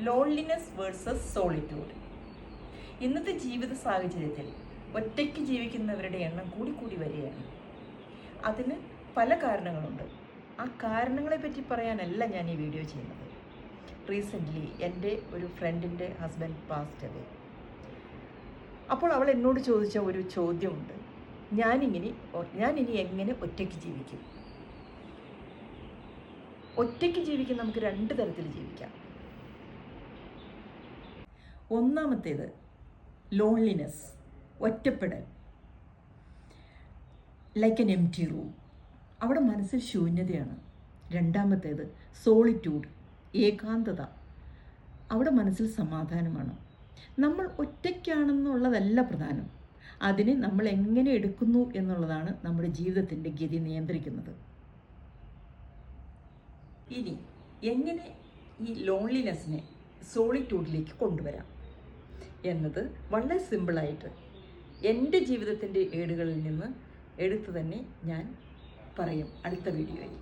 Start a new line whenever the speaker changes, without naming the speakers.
Loneliness versus solitude. ഇന്നത്തെ ജീവിത സാഹചര്യത്തിൽ ഒറ്റയ്ക്ക് ജീവിക്കുന്നവരുടെ എണ്ണം കൂടി വരികയാണ്. അതിന് പല കാരണങ്ങളുണ്ട്. ആ കാരണങ്ങളെപ്പറ്റി പറയാനല്ല ഞാൻ ഈ വീഡിയോ ചെയ്യുന്നത്. റീസെൻ്റ്ലി എൻ്റെ ഒരു ഫ്രണ്ടിൻ്റെ ഹസ്ബൻഡ് പാസ്ഡ് അവേ. അപ്പോൾ അവൾ എന്നോട് ചോദിച്ച ഒരു ചോദ്യമുണ്ട്, ഞാനിനി എങ്ങനെ ഒറ്റയ്ക്ക് ജീവിക്കും? ഒറ്റയ്ക്ക് ജീവിക്കാൻ നമുക്ക് രണ്ട് തരത്തിൽ ജീവിക്കാം. ഒന്നാമത്തേത് ലോൺലിനെസ്, ഒറ്റപ്പെടൽ, ലൈക്ക് എൻ എംപ്റ്റി റൂം, അവിടെ മനസ്സിൽ ശൂന്യതയാണ്. രണ്ടാമത്തേത് സോളിറ്റ്യൂഡ്, ഏകാന്തത, അവിടെ മനസ്സിൽ സമാധാനമാണ്. നമ്മൾ ഒറ്റയ്ക്കാണെന്നുള്ളതല്ല പ്രധാനം, അതിനെ നമ്മൾ എങ്ങനെ എടുക്കുന്നു എന്നുള്ളതാണ് നമ്മുടെ ജീവിതത്തിൻ്റെ ഗതി നിയന്ത്രിക്കുന്നത്. ഇനി എങ്ങനെ ഈ ലോൺലിനെസ്സിനെ സോളിറ്റ്യൂഡിലേക്ക് കൊണ്ടുവരാം എന്നത് വളരെ സിമ്പിളായിട്ട് എൻ്റെ ജീവിതത്തിൻ്റെ ഏടുകളിൽ നിന്ന് എടുത്തു തന്നെ ഞാൻ പറയും അടുത്ത വീഡിയോയിൽ.